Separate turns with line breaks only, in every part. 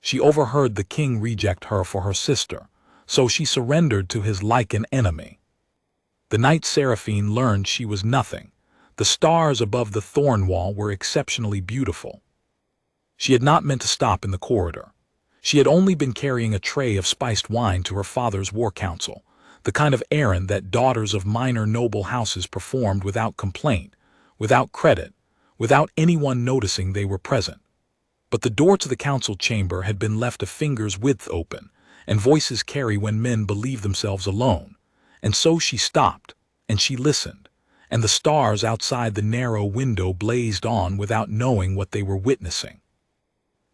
She overheard the king reject her for her sister, so she surrendered to his Lycan enemy. The night Seraphine learned she was nothing. The stars above the thorn wall were exceptionally beautiful. She had not meant to stop in the corridor. She had only been carrying a tray of spiced wine to her father's war council, the kind of errand that daughters of minor noble houses performed without complaint, without credit, without anyone noticing they were present. But the door to the council chamber had been left a finger's width open, and voices carry when men believe themselves alone. And so she stopped, and she listened, and the stars outside the narrow window blazed on without knowing what they were witnessing.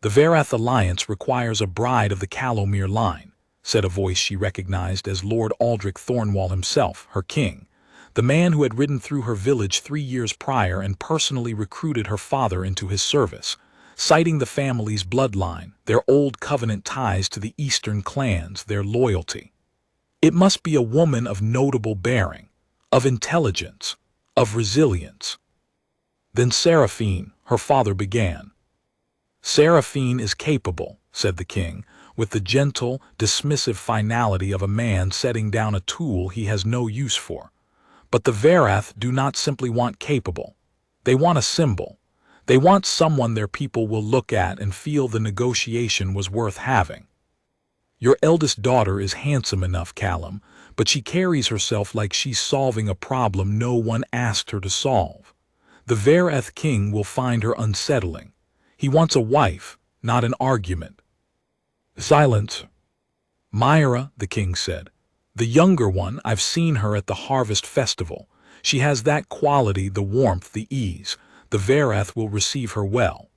"The Varath alliance requires a bride of the Calomere line," said a voice she recognized as Lord Aldrich Thornwall himself, her king, the man who had ridden through her village 3 years prior and personally recruited her father into his service, citing the family's bloodline, their old covenant ties to the eastern clans, their loyalty. It must be a woman of notable bearing, of intelligence, of resilience. Then Seraphine, her father began. "Seraphine is capable," said the king, with the gentle, dismissive finality of a man setting down a tool he has no use for. "But the Varath do not simply want capable. They want a symbol. They want someone their people will look at and feel the negotiation was worth having. Your eldest daughter is handsome enough, Callum, but she carries herself like she's solving a problem no one asked her to solve. The Varath king will find her unsettling. He wants a wife, not an argument." "Silence." "Myra," the king said. "The younger one, I've seen her at the harvest festival. She has that quality, the warmth, the ease. The Varath will receive her well."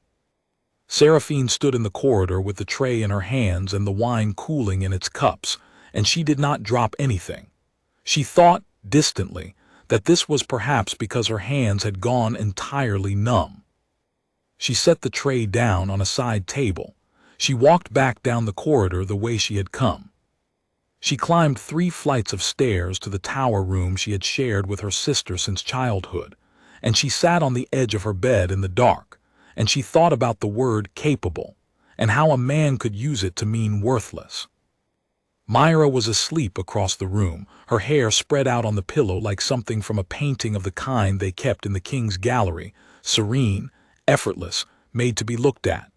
Seraphine stood in the corridor with the tray in her hands and the wine cooling in its cups, and she did not drop anything. She thought, distantly, that this was perhaps because her hands had gone entirely numb. She set the tray down on a side table. She walked back down the corridor the way she had come. She climbed 3 flights of stairs to the tower room she had shared with her sister since childhood, and she sat on the edge of her bed in the dark, and she thought about the word capable, and how a man could use it to mean worthless. Myra was asleep across the room, her hair spread out on the pillow like something from a painting of the kind they kept in the king's gallery, serene, effortless, made to be looked at.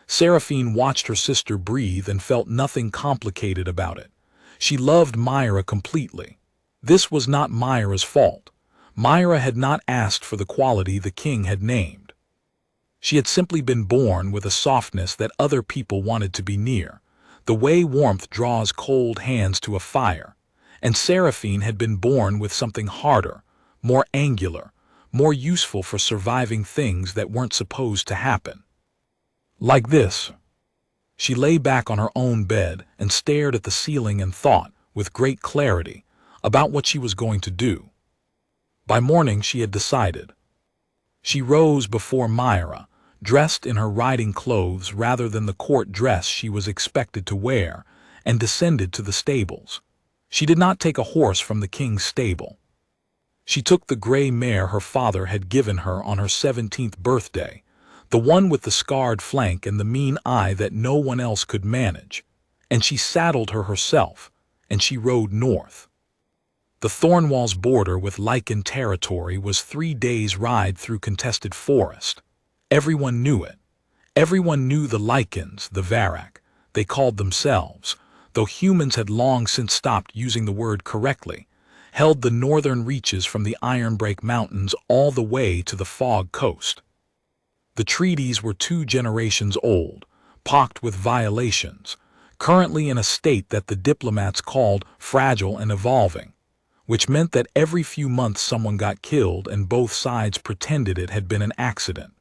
Seraphine watched her sister breathe and felt nothing complicated about it. She loved Myra completely. This was not Myra's fault. Myra had not asked for the quality the king had named. She had simply been born with a softness that other people wanted to be near, the way warmth draws cold hands to a fire, and Seraphine had been born with something harder, more angular, more useful for surviving things that weren't supposed to happen. Like this. She lay back on her own bed and stared at the ceiling and thought, with great clarity, about what she was going to do. By morning she had decided. She rose before Myra, dressed in her riding clothes rather than the court dress she was expected to wear, and descended to the stables. She did not take a horse from the king's stable. She took the gray mare her father had given her on her 17th birthday, the one with the scarred flank and the mean eye that no one else could manage, and she saddled her herself, and she rode north. The Thornwall's border with Lycan territory was 3 days' ride through contested forest. Everyone knew it. Everyone knew the Lycans, the Varak, they called themselves, though humans had long since stopped using the word correctly, held the northern reaches from the Ironbreak Mountains all the way to the Fog Coast. The treaties were 2 generations old, pocked with violations, currently in a state that the diplomats called fragile and evolving, which meant that every few months someone got killed and both sides pretended it had been an accident.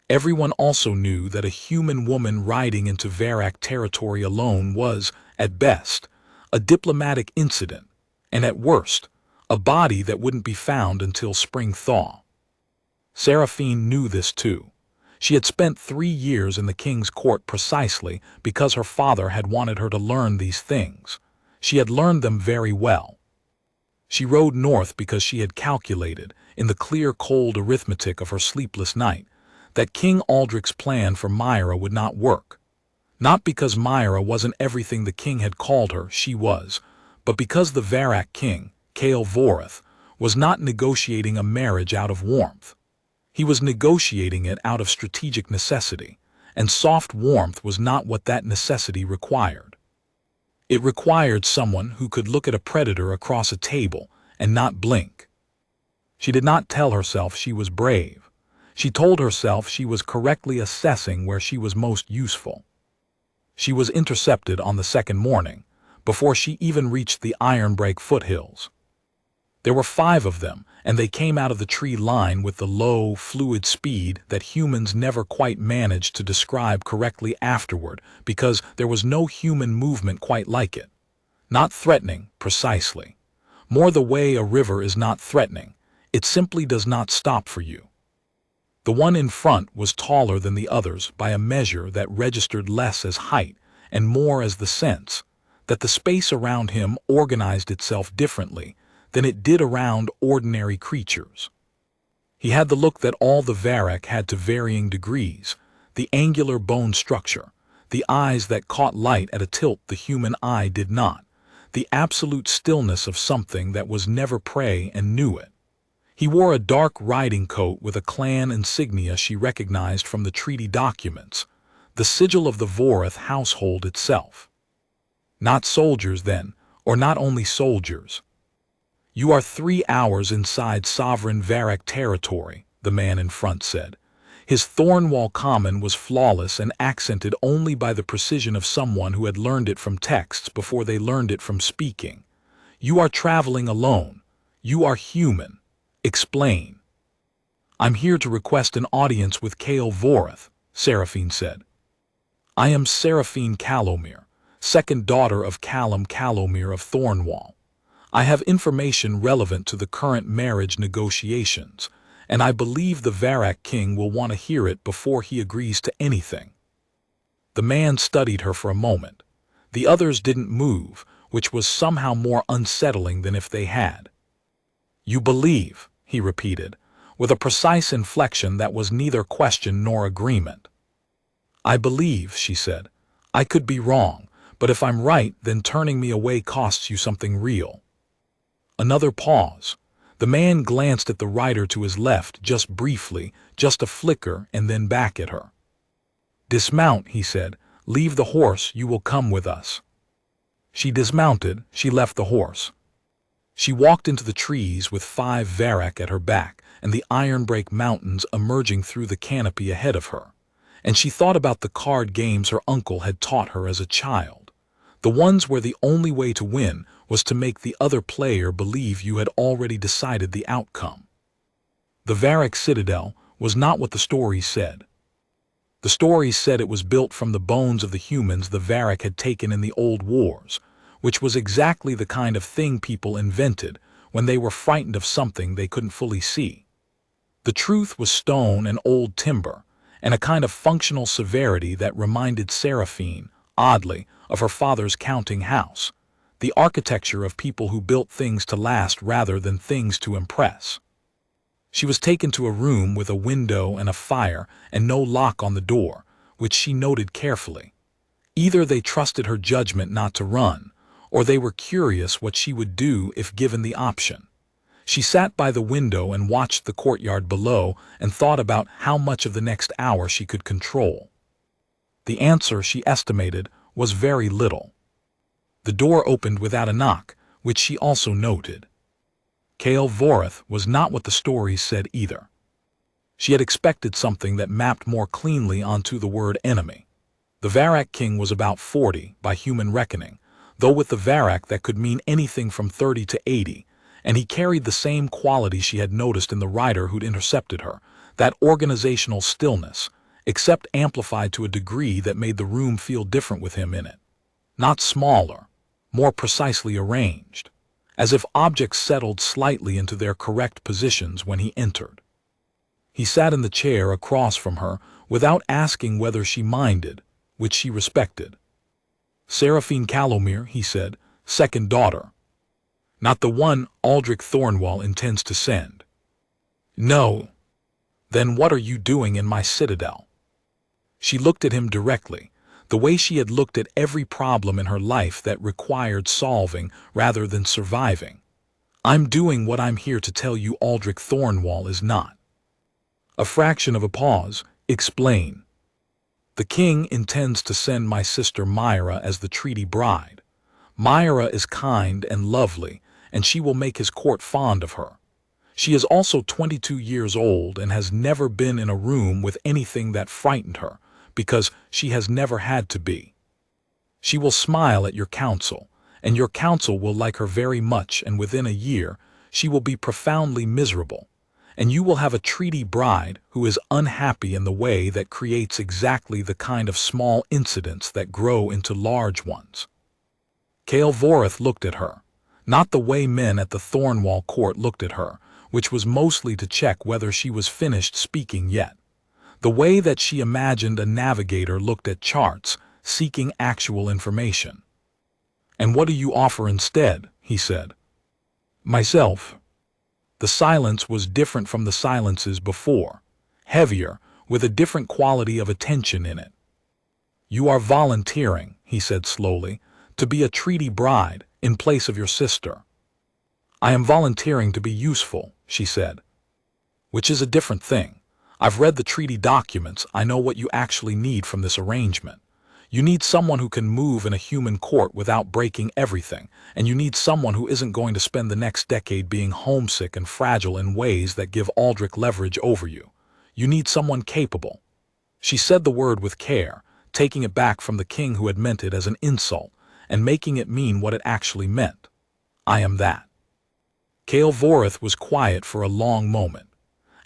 Everyone also knew that a human woman riding into Varak territory alone was, at best, a diplomatic incident, and at worst, a body that wouldn't be found until spring thaw. Seraphine knew this too. She had spent 3 years in the king's court precisely because her father had wanted her to learn these things. She had learned them very well. She rode north because she had calculated, in the clear cold arithmetic of her sleepless night, that King Aldrich's plan for Myra would not work. Not because Myra wasn't everything the king had called her, she was, but because the Varak king, Kael Voreth, was not negotiating a marriage out of warmth. He was negotiating it out of strategic necessity, and soft warmth was not what that necessity required. It required someone who could look at a predator across a table and not blink. She did not tell herself she was brave. She told herself she was correctly assessing where she was most useful. She was intercepted on the second morning, before she even reached the Ironbreak foothills. There were 5 of them, and they came out of the tree line with the low, fluid speed that humans never quite managed to describe correctly afterward, because there was no human movement quite like it. Not threatening, precisely. More the way a river is not threatening. It simply does not stop for you. The one in front was taller than the others by a measure that registered less as height and more as the sense that the space around him organized itself differently than it did around ordinary creatures. He had the look that all the Varak had to varying degrees, the angular bone structure, the eyes that caught light at a tilt the human eye did not, the absolute stillness of something that was never prey and knew it. He wore a dark riding coat with a clan insignia she recognized from the treaty documents, the sigil of the Voreth household itself. Not soldiers, then, or not only soldiers. "You are 3 hours inside sovereign Varak territory," the man in front said. His Thornwall common was flawless and accented only by the precision of someone who had learned it from texts before they learned it from speaking. "You are traveling alone. You are human. Explain." "I'm here to request an audience with Kael Voreth," Seraphine said. "I am Seraphine Calomir, second daughter of Callum Calomir of Thornwall. I have information relevant to the current marriage negotiations, and I believe the Varak king will want to hear it before he agrees to anything." The man studied her for a moment. The others didn't move, which was somehow more unsettling than if they had. "You believe," he repeated, with a precise inflection that was neither question nor agreement. "I believe," she said. "I could be wrong, but if I'm right, then turning me away costs you something real." Another pause. The man glanced at the rider to his left just briefly, just a flicker, and then back at her. "Dismount," he said. "Leave the horse, you will come with us." She dismounted, she left the horse. She walked into the trees with 5 Varak at her back and the Ironbreak Mountains emerging through the canopy ahead of her. And she thought about the card games her uncle had taught her as a child. The ones where the only way to win was to make the other player believe you had already decided the outcome. The Varak Citadel was not what the stories said. The stories said it was built from the bones of the humans the Varak had taken in the old wars, which was exactly the kind of thing people invented when they were frightened of something they couldn't fully see. The truth was stone and old timber, and a kind of functional severity that reminded Seraphine, oddly, of her father's counting house, the architecture of people who built things to last rather than things to impress. She was taken to a room with a window and a fire and no lock on the door, which she noted carefully. Either they trusted her judgment not to run, or they were curious what she would do if given the option. She sat by the window and watched the courtyard below and thought about how much of the next hour she could control. The answer, she estimated, was very little. The door opened without a knock, which she also noted. Kael Voreth was not what the stories said either. She had expected something that mapped more cleanly onto the word enemy. The Varak king was about 40 by human reckoning, though with the Varak that could mean anything from 30 to 80, and he carried the same quality she had noticed in the rider who'd intercepted her, that organizational stillness, except amplified to a degree that made the room feel different with him in it. Not smaller, more precisely arranged, as if objects settled slightly into their correct positions when he entered. He sat in the chair across from her without asking whether she minded, which she respected. "Seraphine Calomir," he said, "second daughter. Not the one Aldrich Thornwall intends to send." "No." "Then what are you doing in my citadel?" She looked at him directly. the way she had looked at every problem in her life that required solving rather than surviving. I'm doing what I'm here to tell you Aldrich Thornwall is not. A fraction of a pause. Explain. The king intends to send my sister Myra as the treaty bride. Myra is kind and lovely, and she will make his court fond of her. She is also 22 years old and has never been in a room with anything that frightened her, because she has never had to be. She will smile at your counsel, and your counsel will like her very much, and within a year she will be profoundly miserable, and you will have a treaty bride who is unhappy in the way that creates exactly the kind of small incidents that grow into large ones. Ceolvoreth looked at her, not the way men at the Thornwall court looked at her, which was mostly to check whether she was finished speaking yet. The way that she imagined a navigator looked at charts, seeking actual information. "And what do you offer instead?" he said. "Myself." The silence was different from the silences before, heavier, with a different quality of attention in it. "You are volunteering," he said slowly, "to be a treaty bride in place of your sister." "I am volunteering to be useful," she said. "Which is a different thing. I've read the treaty documents. I know what you actually need from this arrangement. You need someone who can move in a human court without breaking everything, and you need someone who isn't going to spend the next decade being homesick and fragile in ways that give Aldrich leverage over you. You need someone capable." She said the word with care, taking it back from the king who had meant it as an insult, and making it mean what it actually meant. "I am that." Ceolvoreth was quiet for a long moment.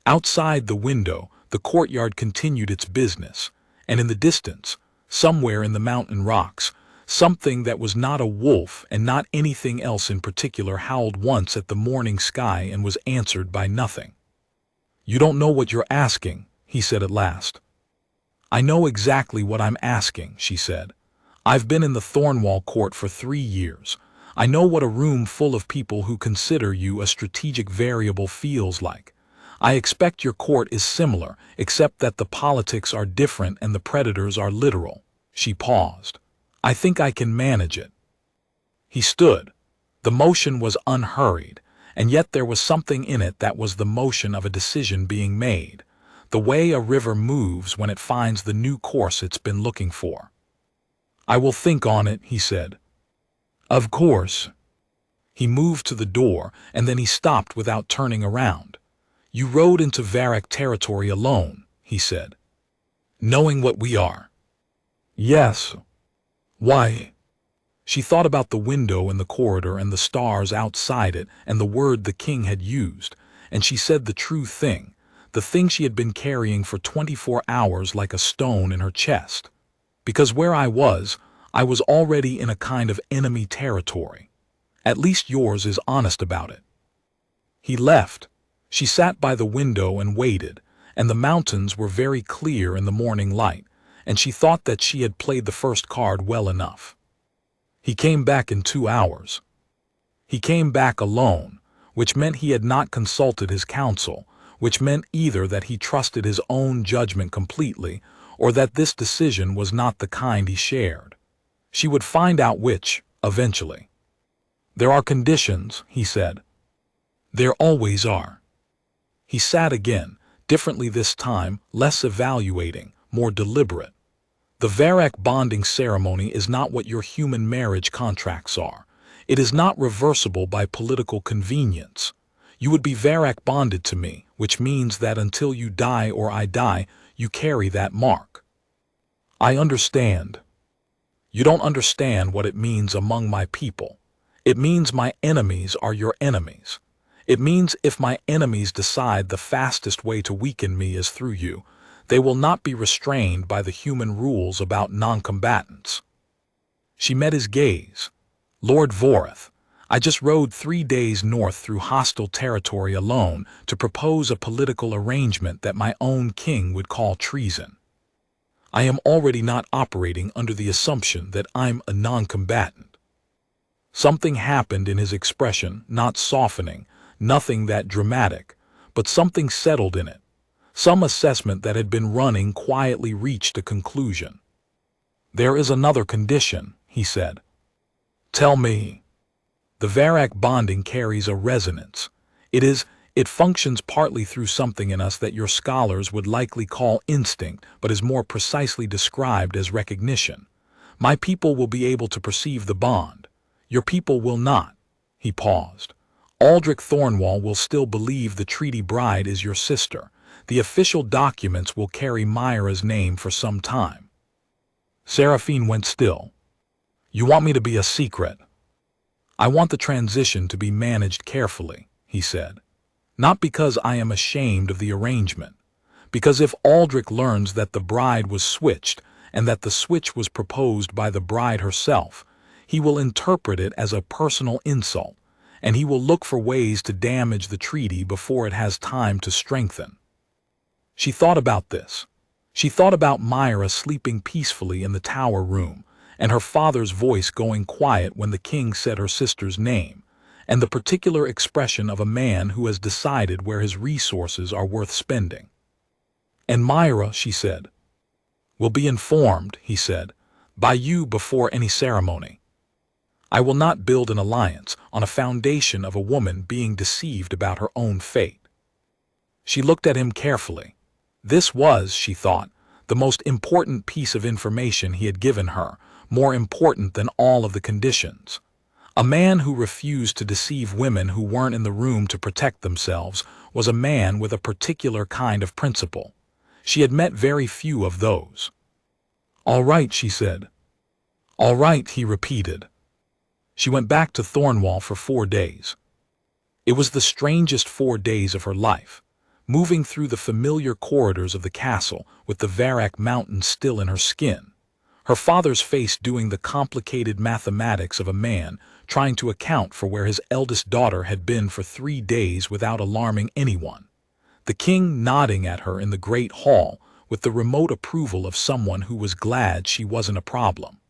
Outside the window, the courtyard continued its business, and in the distance, somewhere in the mountain rocks, something that was not a wolf and not anything else in particular howled once at the morning sky and was answered by nothing. "You don't know what you're asking," he said at last. "I know exactly what I'm asking," she said. "I've been in the Thornwall court for 3 years. I know what a room full of people who consider you a strategic variable feels like. I expect your court is similar, except that the politics are different and the predators are literal." She paused. "I think I can manage it." He stood. The motion was unhurried, and yet there was something in it that was the motion of a decision being made, the way a river moves when it finds the new course it's been looking for. "I will think on it," he said. "Of course." He moved to the door, and then he stopped without turning around. "You rode into Varric territory alone," he said. "Knowing what we are." "Yes." "Why?" She thought about the window in the corridor and the stars outside it and the word the king had used, and she said the true thing, the thing she had been carrying for 24 hours like a stone in her chest. "Because where I was already in a kind of enemy territory. At least yours is honest about it." He left. She sat by the window and waited, and the mountains were very clear in the morning light, and she thought that she had played the first card well enough. He came back in 2 hours. He came back alone, which meant he had not consulted his counsel, which meant either that he trusted his own judgment completely, or that this decision was not the kind he shared. She would find out which, eventually. "There are conditions," he said. "There always are." He sat again, differently this time, less evaluating, more deliberate. "The Varric bonding ceremony is not what your human marriage contracts are. It is not reversible by political convenience. You would be Varric bonded to me, which means that until you die or I die, you carry that mark." "I understand." "You don't understand what it means among my people. It means my enemies are your enemies. It means if my enemies decide the fastest way to weaken me is through you, they will not be restrained by the human rules about non-combatants." She met his gaze. "Lord Voreth, I just rode 3 days north through hostile territory alone to propose a political arrangement that my own king would call treason. I am already not operating under the assumption that I'm a non-combatant." Something happened in his expression, not softening, nothing that dramatic, but something settled in it. Some assessment that had been running quietly reached a conclusion. There is another condition, he said. Tell me. The Varak bonding carries a resonance. It functions partly through something in us that your scholars would likely call instinct, but is more precisely described as recognition. My people will be able to perceive the bond. Your people will not. He paused. Aldrich Thornwall will still believe the treaty bride is your sister. The official documents will carry Myra's name for some time. Seraphine went still. You want me to be a secret? I want the transition to be managed carefully, he said. Not because I am ashamed of the arrangement. Because if Aldrich learns that the bride was switched, and that the switch was proposed by the bride herself, he will interpret it as a personal insult, and he will look for ways to damage the treaty before it has time to strengthen. She thought about this. She thought about Myra sleeping peacefully in the tower room, and her father's voice going quiet when the king said her sister's name, and the particular expression of a man who has decided where his resources are worth spending. And Myra, she said, will be informed, he said, by you before any ceremony. I will not build an alliance on a foundation of a woman being deceived about her own fate. She looked at him carefully. This was, she thought, the most important piece of information he had given her, more important than all of the conditions. A man who refused to deceive women who weren't in the room to protect themselves was a man with a particular kind of principle. She had met very few of those. All right, she said. All right, he repeated. She went back to Thornwall for 4 days. It was the strangest 4 days of her life, moving through the familiar corridors of the castle with the Varak mountains still in her skin, her father's face doing the complicated mathematics of a man trying to account for where his eldest daughter had been for 3 days without alarming anyone, the king nodding at her in the great hall with the remote approval of someone who was glad she wasn't a problem.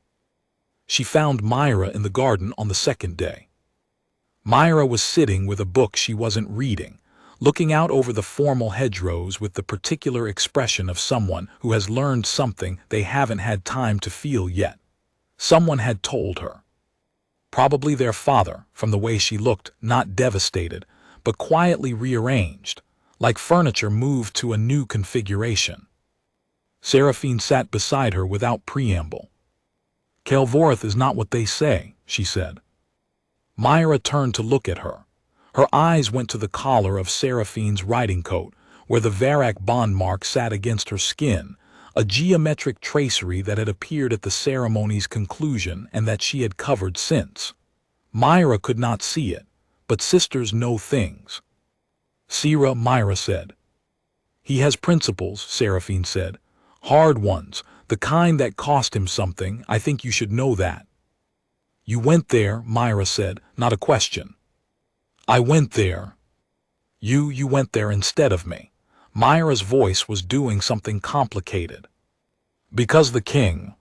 She found Myra in the garden on the 2nd day. Myra was sitting with a book she wasn't reading, looking out over the formal hedgerows with the particular expression of someone who has learned something they haven't had time to feel yet. Someone had told her. Probably their father, from the way she looked, not devastated, but quietly rearranged, like furniture moved to a new configuration. Seraphine sat beside her without preamble. Kelvorth is not what they say, she said. Myra turned to look at her. Her eyes went to the collar of Seraphine's riding coat, where the Varak bond mark sat against her skin, a geometric tracery that had appeared at the ceremony's conclusion and that she had covered since. Myra could not see it, but sisters know things. Sira, Myra said. He has principles, Seraphine said. Hard ones, the kind that cost him something. I think you should know that. You went there, Myra said, not a question. I went there. You went there instead of me. Myra's voice was doing something complicated. Because the king.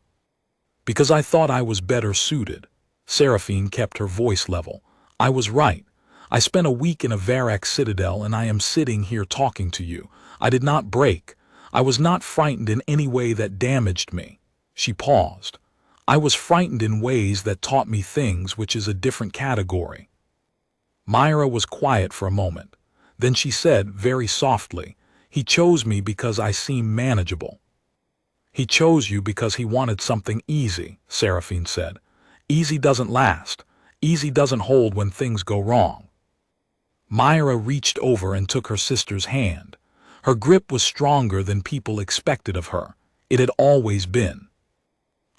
Because I thought I was better suited. Seraphine kept her voice level. I was right. I spent a week in a Varak citadel and I am sitting here talking to you. I did not break. I was not frightened in any way that damaged me. She paused. I was frightened in ways that taught me things, which is a different category. Myra was quiet for a moment. Then she said, very softly, he chose me because I seem manageable. He chose you because he wanted something easy, Seraphine said. Easy doesn't last. Easy doesn't hold when things go wrong. Myra reached over and took her sister's hand. Her grip was stronger than people expected of her. It had always been.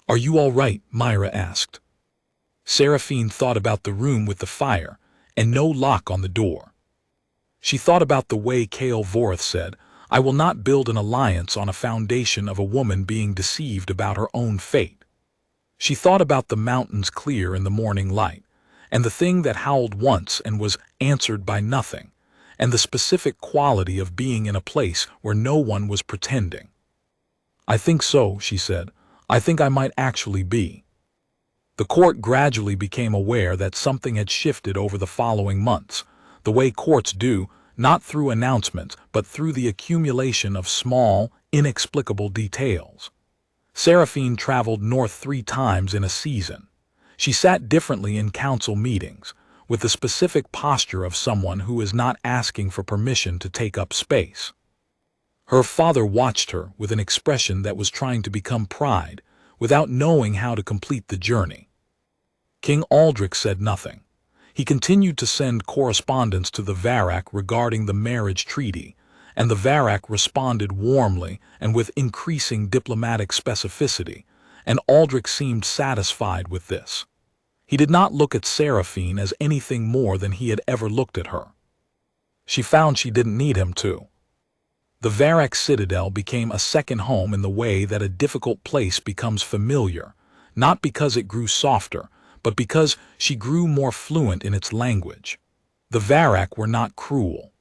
Are you all right? Myra asked. Seraphine thought about the room with the fire and no lock on the door. She thought about the way Kael Vorth said, I will not build an alliance on a foundation of a woman being deceived about her own fate. She thought about the mountains clear in the morning light, and the thing that howled once and was answered by nothing, and the specific quality of being in a place where no one was pretending. I think so, she said. I think I might actually be. The court gradually became aware that something had shifted over the following months, the way courts do, not through announcements, but through the accumulation of small, inexplicable details. Seraphine traveled north 3 times in a season. She sat differently in council meetings, with the specific posture of someone who is not asking for permission to take up space. Her father watched her with an expression that was trying to become pride, without knowing how to complete the journey. King Aldrich said nothing. He continued to send correspondence to the Varak regarding the marriage treaty, and the Varak responded warmly and with increasing diplomatic specificity, and Aldrich seemed satisfied with this. He did not look at Seraphine as anything more than he had ever looked at her. She found she didn't need him to. The Varak citadel became a second home in the way that a difficult place becomes familiar, not because it grew softer, but because she grew more fluent in its language. The Varak were not cruel.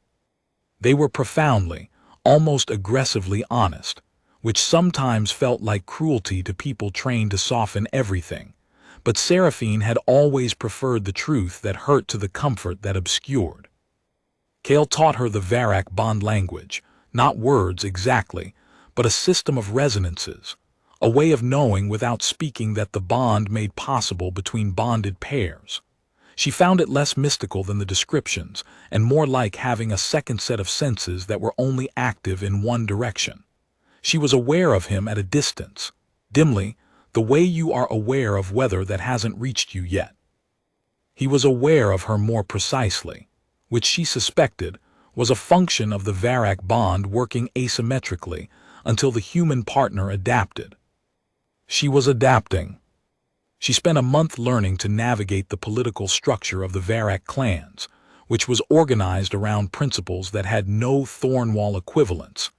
They were profoundly, almost aggressively honest, which sometimes felt like cruelty to people trained to soften everything. But Seraphine had always preferred the truth that hurt to the comfort that obscured. Kale taught her the Varak bond language, not words exactly, but a system of resonances, a way of knowing without speaking that the bond made possible between bonded pairs. She found it less mystical than the descriptions, and more like having a second set of senses that were only active in one direction. She was aware of him at a distance, dimly, the way you are aware of weather that hasn't reached you yet. He was aware of her more precisely, which she suspected was a function of the Varak bond working asymmetrically until the human partner adapted. She was adapting. She spent a month learning to navigate the political structure of the Varak clans, which was organized around principles that had no Thornwall equivalents.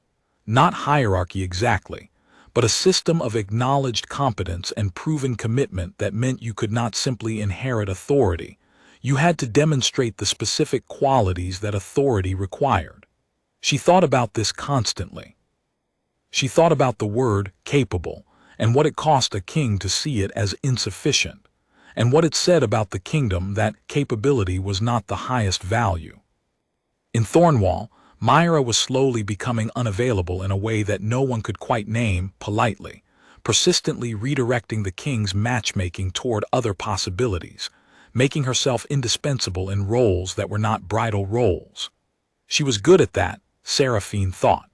Not hierarchy exactly, but a system of acknowledged competence and proven commitment that meant you could not simply inherit authority. You had to demonstrate the specific qualities that authority required. She thought about this constantly. She thought about the word capable, and what it cost a king to see it as insufficient, and what it said about the kingdom that capability was not the highest value. In Thornwall, Myra was slowly becoming unavailable in a way that no one could quite name politely, persistently redirecting the king's matchmaking toward other possibilities, making herself indispensable in roles that were not bridal roles. She was good at that, Seraphine thought.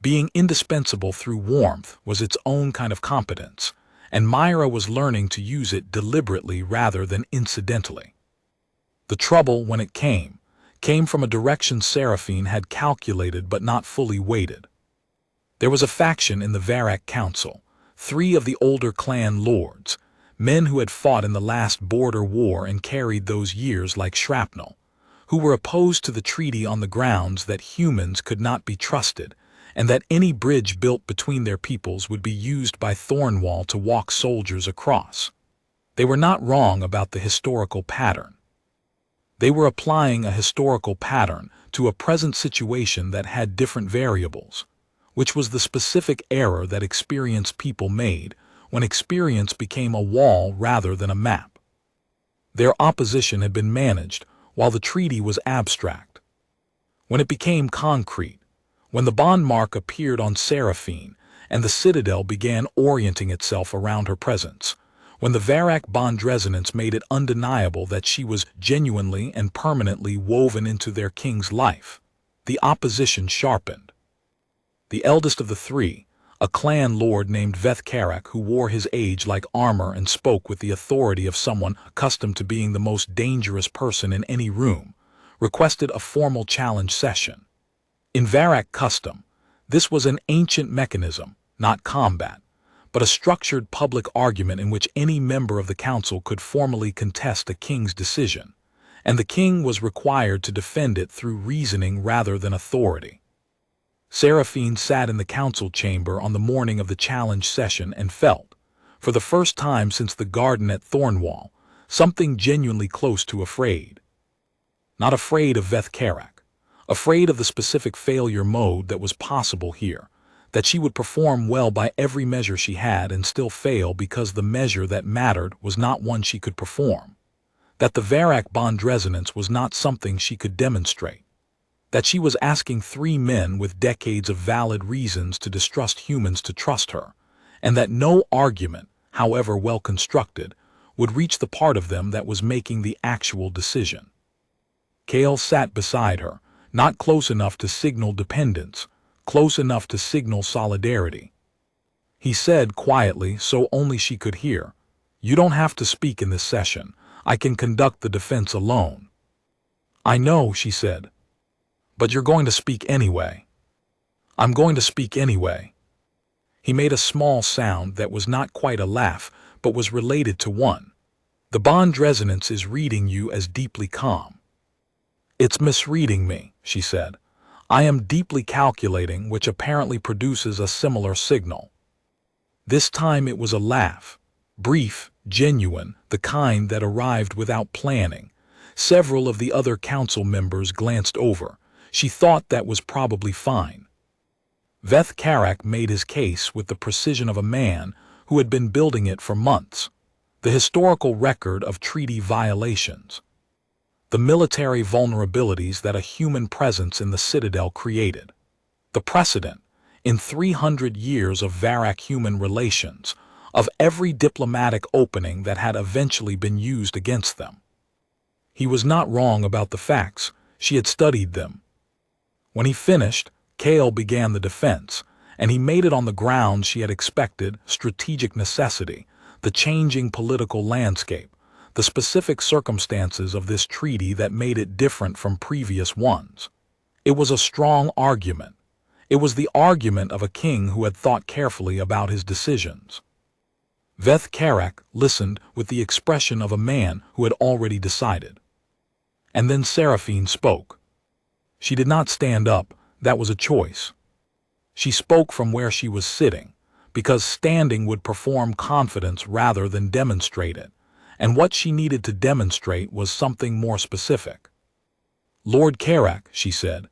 Being indispensable through warmth was its own kind of competence, and Myra was learning to use it deliberately rather than incidentally. The trouble, when it came from a direction Seraphine had calculated but not fully weighted. There was a faction in the Varak Council, 3 of the older clan lords, men who had fought in the last border war and carried those years like shrapnel, who were opposed to the treaty on the grounds that humans could not be trusted, and that any bridge built between their peoples would be used by Thornwall to walk soldiers across. They were not wrong about the historical pattern. They were applying a historical pattern to a present situation that had different variables, which was the specific error that experienced people made when experience became a wall rather than a map. Their opposition had been managed while the treaty was abstract. When it became concrete, when the bond mark appeared on Seraphine and the citadel began orienting itself around her presence, when the Varak bond resonance made it undeniable that she was genuinely and permanently woven into their king's life, the opposition sharpened. The eldest of the 3, a clan lord named Vethkarak who wore his age like armor and spoke with the authority of someone accustomed to being the most dangerous person in any room, requested a formal challenge session. In Varak custom, this was an ancient mechanism, not combat, but a structured public argument in which any member of the council could formally contest a king's decision, and the king was required to defend it through reasoning rather than authority. Seraphine sat in the council chamber on the morning of the challenge session and felt, for the first time since the garden at Thornwall, something genuinely close to afraid. Not afraid of Vethkarak, afraid of the specific failure mode that was possible here, that she would perform well by every measure she had and still fail because the measure that mattered was not one she could perform, that the Varak bond resonance was not something she could demonstrate, that she was asking 3 men with decades of valid reasons to distrust humans to trust her, and that no argument, however well constructed, would reach the part of them that was making the actual decision. Kale sat beside her, not close enough to signal dependence, close enough to signal solidarity. He said quietly, so only she could hear, "You don't have to speak in this session. I can conduct the defense alone." "I know," she said. "But you're going to speak anyway." "I'm going to speak anyway." He made a small sound that was not quite a laugh, but was related to one. "The bond resonance is reading you as deeply calm." "It's misreading me," she said. "I am deeply calculating, which apparently produces a similar signal." This time it was a laugh. Brief, genuine, the kind that arrived without planning. Several of the other council members glanced over. She thought that was probably fine. Veth Karak made his case with the precision of a man who had been building it for months. The historical record of treaty violations. The military vulnerabilities that a human presence in the Citadel created. The precedent, in 300 years of Varak human relations, of every diplomatic opening that had eventually been used against them. He was not wrong about the facts. She had studied them. When he finished, Kale began the defense, and he made it on the grounds she had expected: strategic necessity, the changing political landscape, the specific circumstances of this treaty that made it different from previous ones. It was a strong argument. It was the argument of a king who had thought carefully about his decisions. Veth Karak listened with the expression of a man who had already decided. And then Seraphine spoke. She did not stand up. That was a choice. She spoke from where she was sitting, because standing would perform confidence rather than demonstrate it, and what she needed to demonstrate was something more specific. "Lord Karak," she said,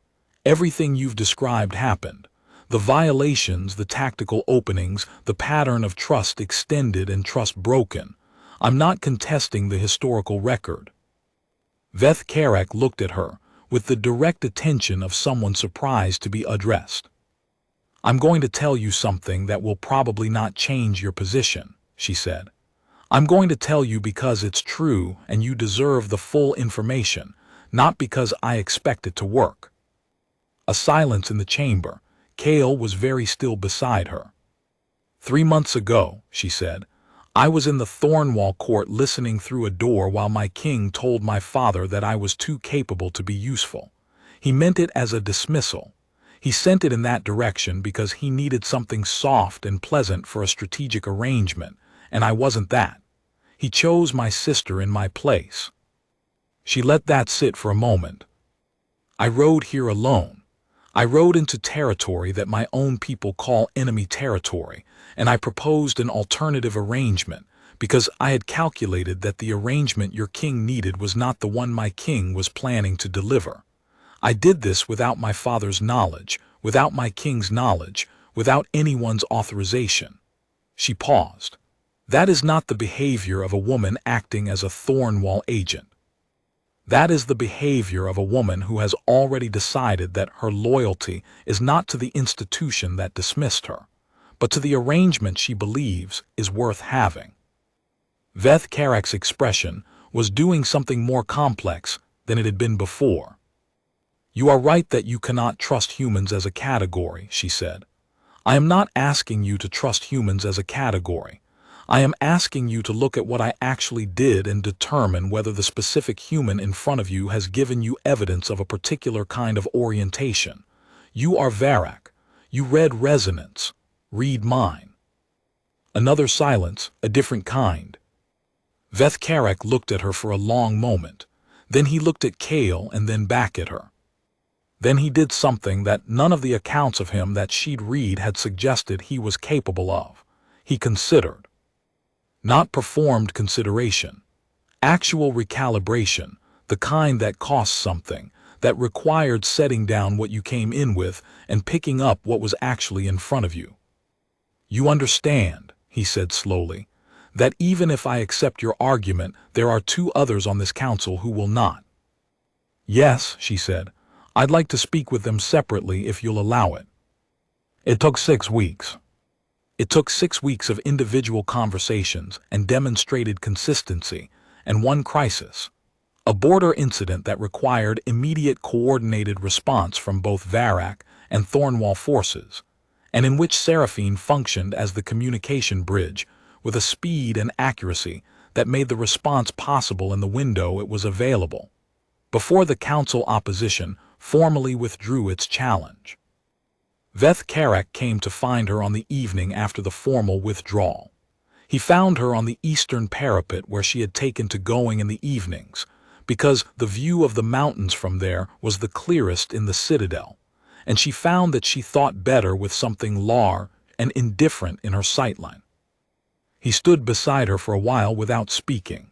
"everything you've described happened. The violations, the tactical openings, the pattern of trust extended and trust broken. I'm not contesting the historical record." Veth Karak looked at her with the direct attention of someone surprised to be addressed. "I'm going to tell you something that will probably not change your position," she said. "I'm going to tell you because it's true and you deserve the full information, not because I expect it to work." A silence in the chamber. Kale was very still beside her. "3 months ago," she said, "I was in the Thornwall court listening through a door while my king told my father that I was too capable to be useful. He meant it as a dismissal. He sent it in that direction because he needed something soft and pleasant for a strategic arrangement, and I wasn't that. He chose my sister in my place." She let that sit for a moment. "I rode here alone. I rode into territory that my own people call enemy territory, and I proposed an alternative arrangement because I had calculated that the arrangement your king needed was not the one my king was planning to deliver. I did this without my father's knowledge, without my king's knowledge, without anyone's authorization." She paused. "That is not the behavior of a woman acting as a Thornwall agent. That is the behavior of a woman who has already decided that her loyalty is not to the institution that dismissed her, but to the arrangement she believes is worth having." Veth Karak's expression was doing something more complex than it had been before. "You are right that you cannot trust humans as a category," she said. "I am not asking you to trust humans as a category. I am asking you to look at what I actually did and determine whether the specific human in front of you has given you evidence of a particular kind of orientation. You are Varak. You read resonance. Read mine." Another silence, a different kind. Veth Karak looked at her for a long moment. Then he looked at Kale and then back at her. Then he did something that none of the accounts of him that she'd read had suggested he was capable of. He considered. Not performed consideration. Actual recalibration, the kind that costs something, that required setting down what you came in with and picking up what was actually in front of you. "You understand," he said slowly, "that even if I accept your argument, there are 2 others on this council who will not." "Yes," she said. "I'd like to speak with them separately if you'll allow it." It took 6 weeks. It took 6 weeks of individual conversations and demonstrated consistency, and one crisis, a border incident that required immediate coordinated response from both Varrock and Thornwall forces, and in which Seraphine functioned as the communication bridge with a speed and accuracy that made the response possible in the window it was available, before the council opposition formally withdrew its challenge. Veth Karak came to find her on the evening after the formal withdrawal. He found her on the eastern parapet where she had taken to going in the evenings, because the view of the mountains from there was the clearest in the citadel, and she found that she thought better with something large and indifferent in her sightline. He stood beside her for a while without speaking.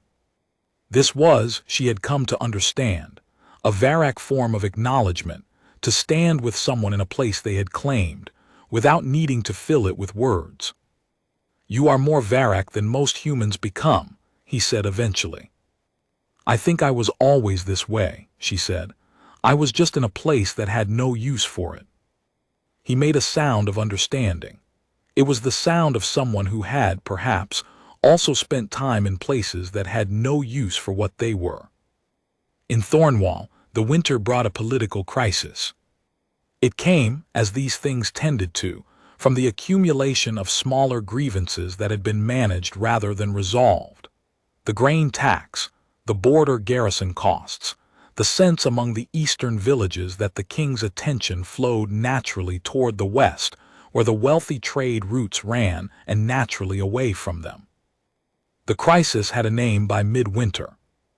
This was, she had come to understand, a Varrock form of acknowledgement, to stand with someone in a place they had claimed, without needing to fill it with words. "You are more Varrock than most humans become," he said eventually. "I think I was always this way," she said. "I was just in a place that had no use for it." He made a sound of understanding. It was the sound of someone who had, perhaps, also spent time in places that had no use for what they were. In Thornwall, the winter brought a political crisis. It came, as these things tended to, from the accumulation of smaller grievances that had been managed rather than resolved. The grain tax, the border garrison costs, the sense among the eastern villages that the king's attention flowed naturally toward the west, where the wealthy trade routes ran, and naturally away from them. The crisis had a name by midwinter: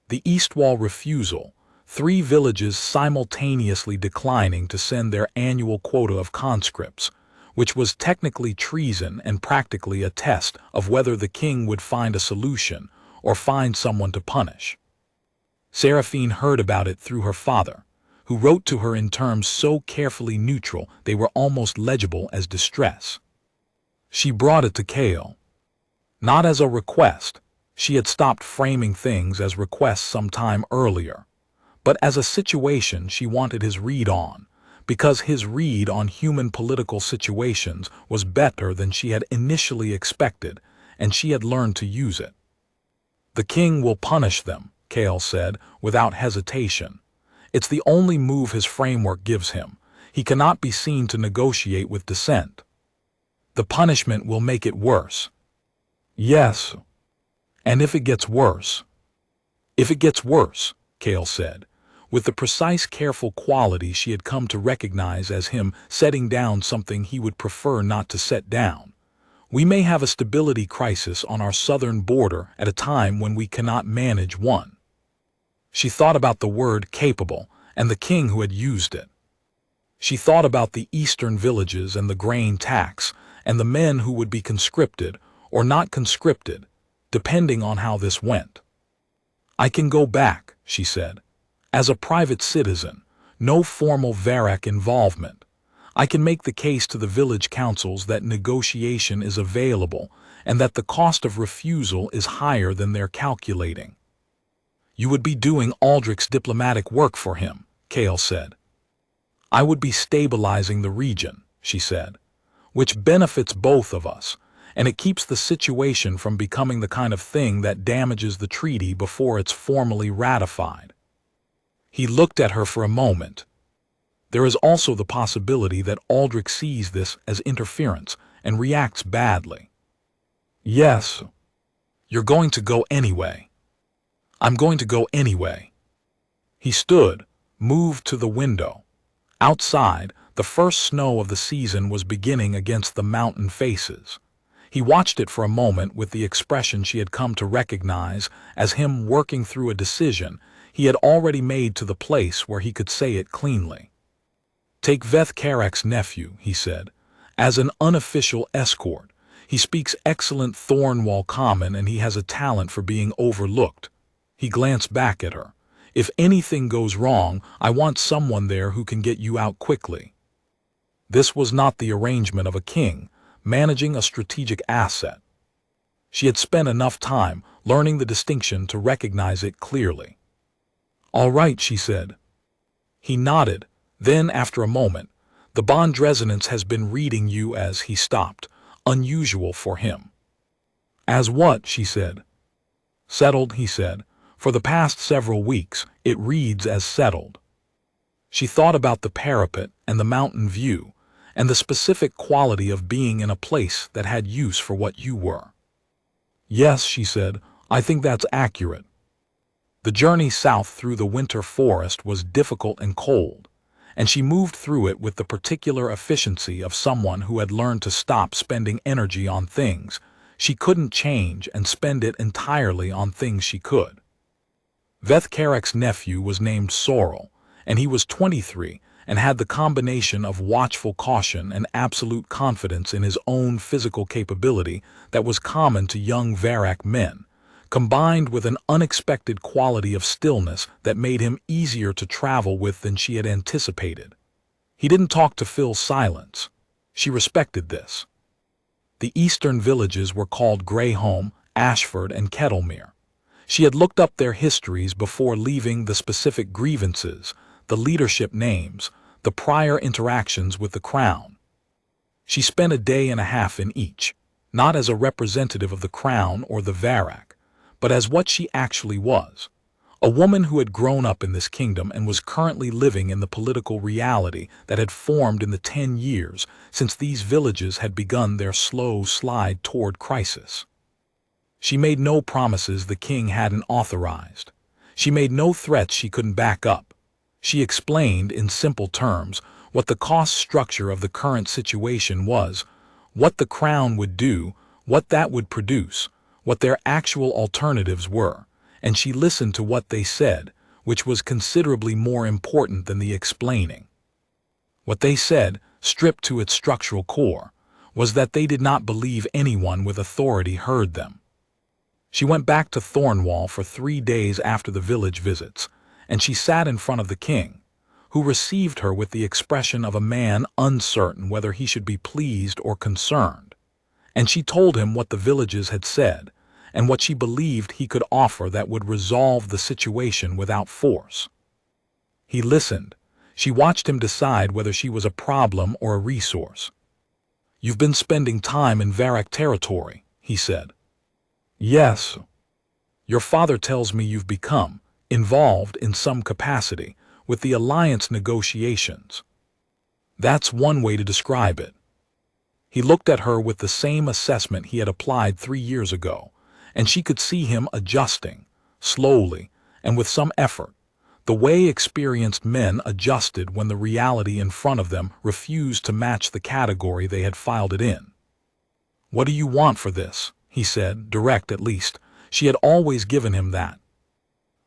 the East Wall refusal, 3 villages simultaneously declining to send their annual quota of conscripts, which was technically treason and practically a test of whether the king would find a solution or find someone to punish. Seraphine heard about it through her father, who wrote to her in terms so carefully neutral they were almost legible as distress. She brought it to Kale. Not as a request, she had stopped framing things as requests some time earlier, but as a situation she wanted his read on, because his read on human political situations was better than she had initially expected, and she had learned to use it. "The king will punish them," Kale said, without hesitation. "It's the only move his framework gives him. He cannot be seen to negotiate with dissent. The punishment will make it worse." "Yes. And if it gets worse?" "If it gets worse," Kale said, with the precise careful quality she had come to recognize as him setting down something he would prefer not to set down, "we may have a stability crisis on our southern border at a time when we cannot manage one." She thought about the word capable and the king who had used it. She thought about the eastern villages and the grain tax and the men who would be conscripted or not conscripted, depending on how this went. "I can go back," she said. "As a private citizen, no formal Varrock involvement. I can make the case to the village councils that negotiation is available and that the cost of refusal is higher than they're calculating." "You would be doing Aldrich's diplomatic work for him," Kale said. "I would be stabilizing the region," she said, "which benefits both of us, and it keeps the situation from becoming the kind of thing that damages the treaty before it's formally ratified." He looked at her for a moment. "There is also the possibility that Aldrich sees this as interference and reacts badly." "Yes." "You're going to go anyway." "I'm going to go anyway." He stood, moved to the window. Outside, the first snow of the season was beginning against the mountain faces. He watched it for a moment with the expression she had come to recognize as him working through a decision he had already made to the place where he could say it cleanly. "Take Veth Karak's nephew," he said, "as an unofficial escort. He speaks excellent Thornwall Common and he has a talent for being overlooked." He glanced back at her. "If anything goes wrong, I want someone there who can get you out quickly." This was not the arrangement of a king managing a strategic asset. She had spent enough time learning the distinction to recognize it clearly. "All right," she said. He nodded. Then, after a moment, "The bond resonance has been reading you as," he stopped, unusual for him. "As what?" she said. "Settled," he said. "For the past several weeks, it reads as settled." She thought about the parapet and the mountain view, and the specific quality of being in a place that had use for what you were. "Yes," she said, "I think that's accurate." The journey south through the winter forest was difficult and cold, and she moved through it with the particular efficiency of someone who had learned to stop spending energy on things she couldn't change and spend it entirely on things she could. Vethkarek's nephew was named Sorrel, and he was 23 and had the combination of watchful caution and absolute confidence in his own physical capability that was common to young Varak men, combined with an unexpected quality of stillness that made him easier to travel with than she had anticipated. He didn't talk to fill silence. She respected this. The eastern villages were called Greyholm, Ashford, and Kettlemere. She had looked up their histories before leaving, the specific grievances, the leadership names, the prior interactions with the crown. She spent a day and a half in each, not as a representative of the crown or the Varak, but as what she actually was, a woman who had grown up in this kingdom and was currently living in the political reality that had formed in the 10 years since these villages had begun their slow slide toward crisis. She made no promises the king hadn't authorized. She made no threats she couldn't back up. She explained, in simple terms, what the cost structure of the current situation was, what the crown would do, what that would produce, what their actual alternatives were, and she listened to what they said, which was considerably more important than the explaining. What they said, stripped to its structural core, was that they did not believe anyone with authority heard them. She went back to Thornwall for 3 days after the village visits, and she sat in front of the king, who received her with the expression of a man uncertain whether he should be pleased or concerned. And she told him what the villages had said, and what she believed he could offer that would resolve the situation without force. He listened. She watched him decide whether she was a problem or a resource. "You've been spending time in Varak territory," he said. "Yes." "Your father tells me you've become involved in some capacity with the alliance negotiations." "That's one way to describe it." He looked at her with the same assessment he had applied 3 years ago, and she could see him adjusting, slowly and with some effort, the way experienced men adjusted when the reality in front of them refused to match the category they had filed it in. "What do you want for this?" he said, direct at least. She had always given him that.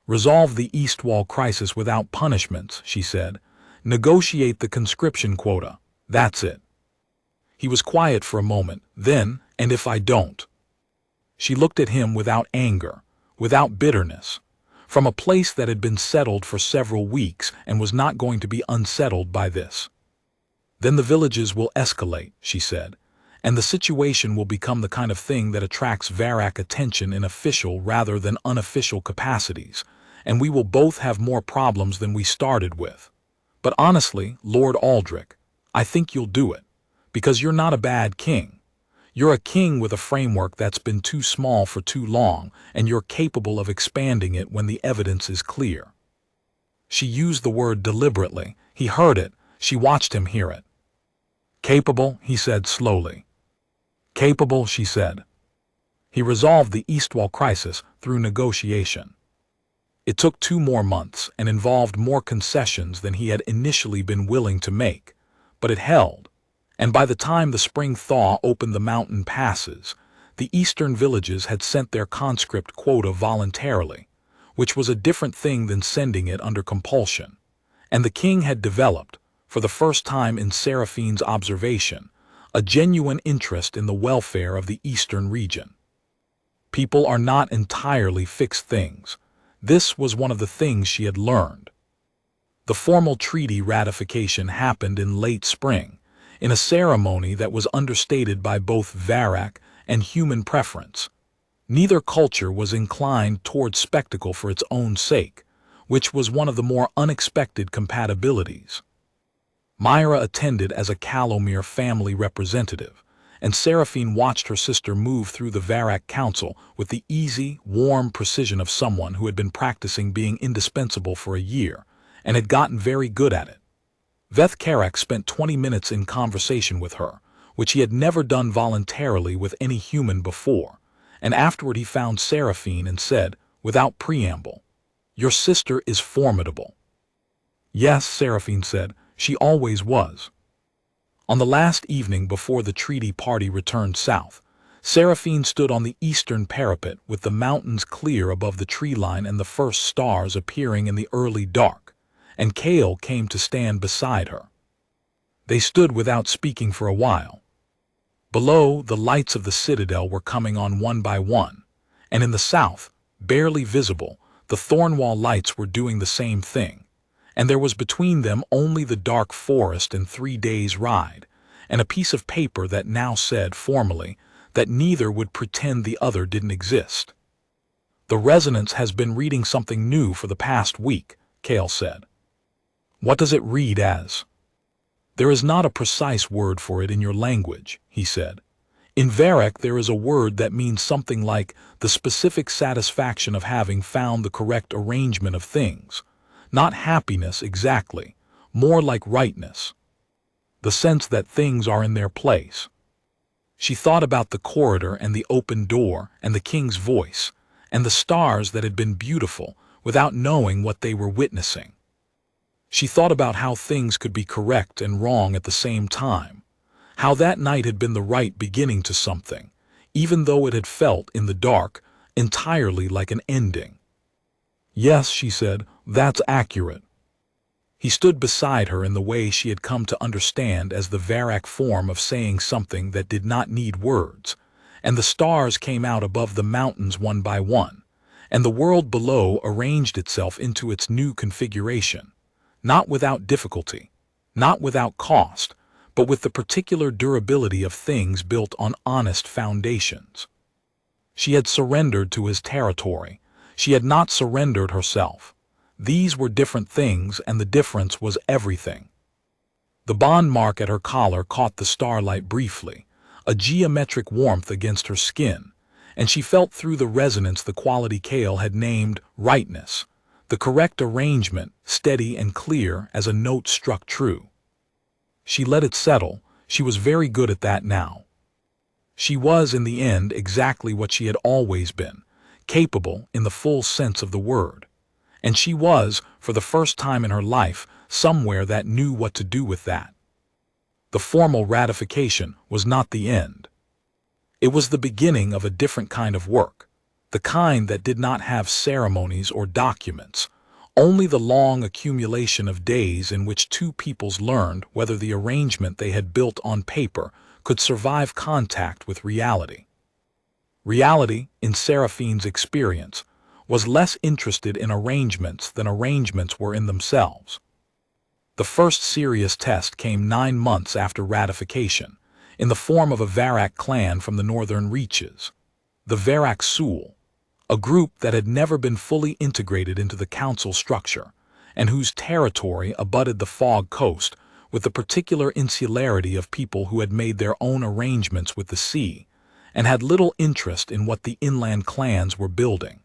"Resolve the East Wall crisis without punishments," she said. "Negotiate the conscription quota. That's it." He was quiet for a moment. Then, "And if I don't?" She looked at him without anger, without bitterness, from a place that had been settled for several weeks and was not going to be unsettled by this. "Then the villages will escalate," she said, "and the situation will become the kind of thing that attracts Varak attention in official rather than unofficial capacities, and we will both have more problems than we started with. But honestly, Lord Aldrich, I think you'll do it, because you're not a bad king. You're a king with a framework that's been too small for too long, and you're capable of expanding it when the evidence is clear." She used the word deliberately. He heard it. She watched him hear it. "Capable," he said slowly. "Capable," she said. He resolved the Eastwall crisis through negotiation. It took 2 more months and involved more concessions than he had initially been willing to make, but it held. And by the time the spring thaw opened the mountain passes, the eastern villages had sent their conscript quota voluntarily, which was a different thing than sending it under compulsion. And the king had developed, for the first time in Seraphine's observation, a genuine interest in the welfare of the eastern region. People are not entirely fixed things. This was one of the things she had learned. The formal treaty ratification happened in late spring, in a ceremony that was understated by both Varak and human preference. Neither culture was inclined toward spectacle for its own sake, which was one of the more unexpected compatibilities. Myra attended as a Calomere family representative, and Seraphine watched her sister move through the Varak Council with the easy, warm precision of someone who had been practicing being indispensable for a year and had gotten very good at it. Veth Karak spent 20 minutes in conversation with her, which he had never done voluntarily with any human before, and afterward he found Seraphine and said, without preamble, "Your sister is formidable." "Yes," Seraphine said, "she always was." On the last evening before the treaty party returned south, Seraphine stood on the eastern parapet with the mountains clear above the tree line and the first stars appearing in the early dark, and Kale came to stand beside her. They stood without speaking for a while. Below, the lights of the citadel were coming on one by one, and in the south, barely visible, the Thornwall lights were doing the same thing, and there was between them only the dark forest and 3 days' ride, and a piece of paper that now said formally that neither would pretend the other didn't exist. "The Resonance has been reading something new for the past week," Kale said. "What does it read as?" "There is not a precise word for it in your language," he said. "In Varric there is a word that means something like the specific satisfaction of having found the correct arrangement of things. Not happiness exactly, more like rightness. The sense that things are in their place." She thought about the corridor and the open door and the king's voice and the stars that had been beautiful without knowing what they were witnessing. She thought about how things could be correct and wrong at the same time, how that night had been the right beginning to something, even though it had felt, in the dark, entirely like an ending. "Yes," she said, "that's accurate." He stood beside her in the way she had come to understand as the Varak form of saying something that did not need words, and the stars came out above the mountains one by one, and the world below arranged itself into its new configuration, not without difficulty, not without cost, but with the particular durability of things built on honest foundations. She had surrendered to his territory. She had not surrendered herself. These were different things, and the difference was everything. The bond mark at her collar caught the starlight briefly, a geometric warmth against her skin, and she felt through the resonance the quality Kale had named rightness, the correct arrangement, steady and clear as a note struck true. She let it settle. She was very good at that now. She was, in the end, exactly what she had always been, capable in the full sense of the word. And she was, for the first time in her life, somewhere that knew what to do with that. The formal ratification was not the end. It was the beginning of a different kind of work, the kind that did not have ceremonies or documents, only the long accumulation of days in which two peoples learned whether the arrangement they had built on paper could survive contact with reality. Reality, in Seraphine's experience, was less interested in arrangements than arrangements were in themselves. The first serious test came 9 months after ratification, in the form of a Varak clan from the northern reaches, the Varak Sul, a group that had never been fully integrated into the council structure, and whose territory abutted the Fog Coast with the particular insularity of people who had made their own arrangements with the sea, and had little interest in what the inland clans were building.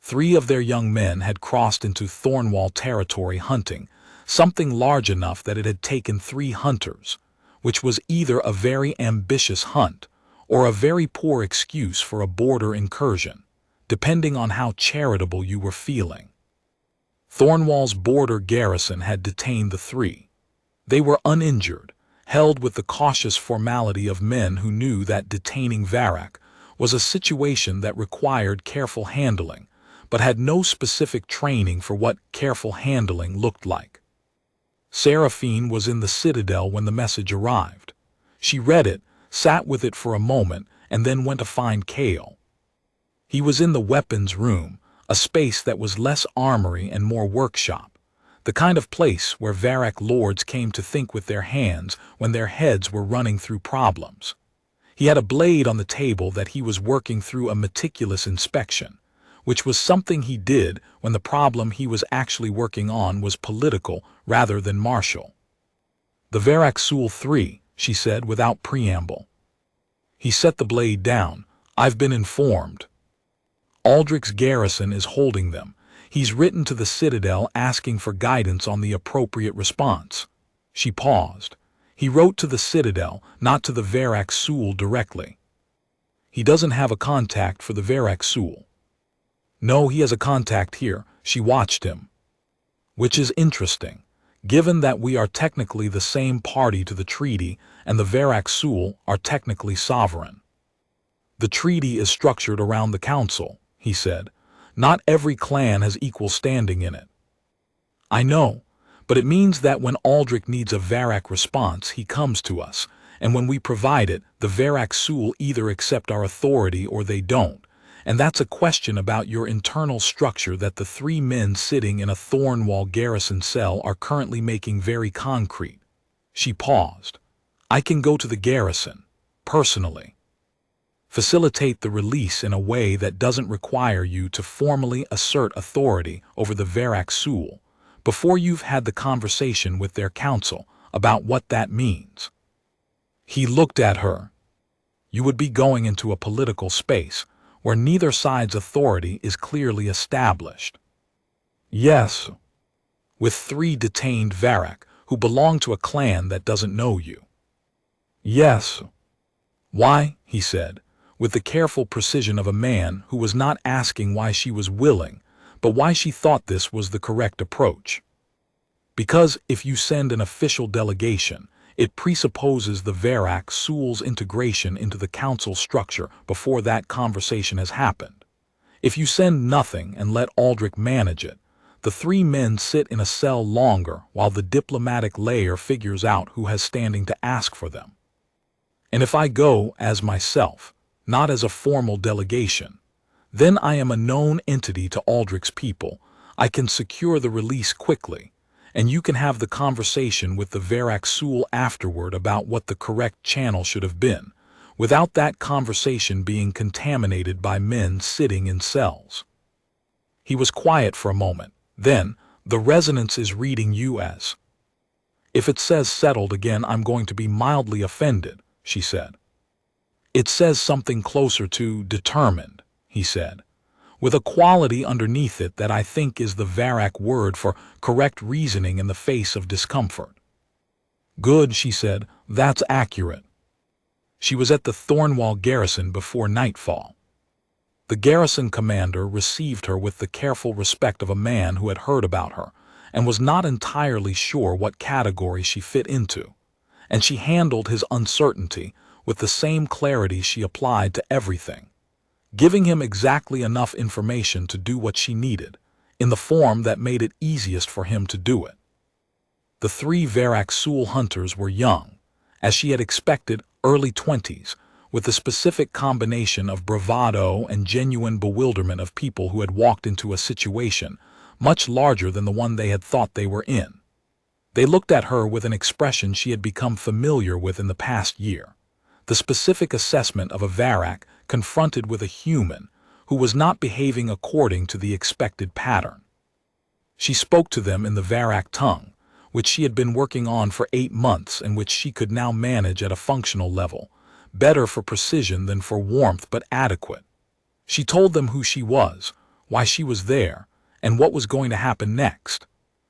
3 of their young men had crossed into Thornwall territory hunting, something large enough that it had taken 3 hunters, which was either a very ambitious hunt or a very poor excuse for a border incursion, depending on how charitable you were feeling. Thornwall's border garrison had detained the 3. They were uninjured, held with the cautious formality of men who knew that detaining Varak was a situation that required careful handling, but had no specific training for what careful handling looked like. Seraphine was in the citadel when the message arrived. She read it, sat with it for a moment, and then went to find Kale. He was in the weapons room, a space that was less armory and more workshop, the kind of place where Varak lords came to think with their hands when their heads were running through problems. He had a blade on the table that he was working through a meticulous inspection, which was something he did when the problem he was actually working on was political rather than martial. "The Varak Sul 3, she said without preamble. He set the blade down. I've been informed. Aldrich's garrison is holding them. He's written to the Citadel asking for guidance on the appropriate response. She paused. He wrote to the Citadel, not to the Varak Sul directly. He doesn't have a contact for the Varak Sul. No, he has a contact here. She watched him. Which is interesting, given that we are technically the same party to the treaty and the Varak Sul are technically sovereign. The treaty is structured around the council, he said. Not every clan has equal standing in it. I know, but it means that when Aldrich needs a Varak response, he comes to us, and when we provide it, the Varak Sul either accept our authority or they don't. And that's a question about your internal structure that the 3 men sitting in a Thornwall garrison cell are currently making very concrete. She paused. I can go to the garrison, personally. Facilitate the release in a way that doesn't require you to formally assert authority over the Varak Sul before you've had the conversation with their council about what that means. He looked at her. You would be going into a political space where neither side's authority is clearly established. Yes, with 3 detained Varak who belong to a clan that doesn't know you. Yes. Why, he said, with the careful precision of a man who was not asking why she was willing, but why she thought this was the correct approach. Because if you send an official delegation, it presupposes the Varak Sul's integration into the council structure before that conversation has happened. If you send nothing and let Aldrich manage it, the 3 men sit in a cell longer while the diplomatic layer figures out who has standing to ask for them. And if I go as myself, not as a formal delegation, then I am a known entity to Aldrich's people. I can secure the release quickly, and you can have the conversation with the Varak Sul afterward about what the correct channel should have been, without that conversation being contaminated by men sitting in cells. He was quiet for a moment. Then, the resonance is reading you as. If it says settled again, I'm going to be mildly offended, she said. It says something closer to determined, he said, with a quality underneath it that I think is the Varak word for correct reasoning in the face of discomfort. Good, she said, that's accurate. She was at the Thornwall garrison before nightfall. The garrison commander received her with the careful respect of a man who had heard about her and was not entirely sure what category she fit into, and she handled his uncertainty with the same clarity she applied to everything, giving him exactly enough information to do what she needed, in the form that made it easiest for him to do it. The 3 Varak Sul hunters were young, as she had expected, early 20s, with the specific combination of bravado and genuine bewilderment of people who had walked into a situation much larger than the one they had thought they were in. They looked at her with an expression she had become familiar with in the past year, the specific assessment of a Varak confronted with a human who was not behaving according to the expected pattern. She spoke to them in the Varak tongue, which she had been working on for 8 months and which she could now manage at a functional level, better for precision than for warmth but adequate. She told them who she was, why she was there, and what was going to happen next.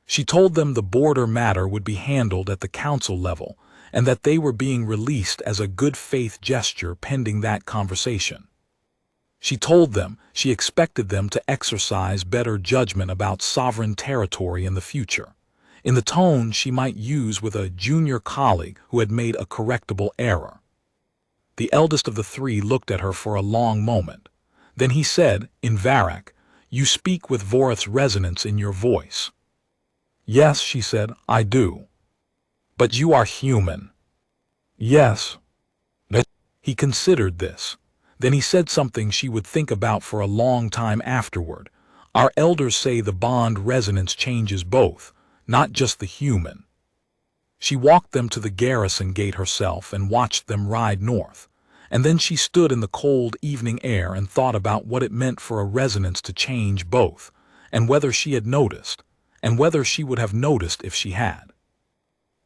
She told them the border matter would be handled at the council level, and that they were being released as a good faith gesture pending that conversation. She told them she expected them to exercise better judgment about sovereign territory in the future, in the tone she might use with a junior colleague who had made a correctable error. The eldest of the 3 looked at her for a long moment. Then he said, in Varak, "You speak with Vorith's resonance in your voice." "Yes," she said, "I do." "But you are human." "Yes." He considered this. Then he said something she would think about for a long time afterward. Our elders say the bond resonance changes both, not just the human. She walked them to the garrison gate herself and watched them ride north, and then she stood in the cold evening air and thought about what it meant for a resonance to change both, and whether she had noticed, and whether she would have noticed if she had.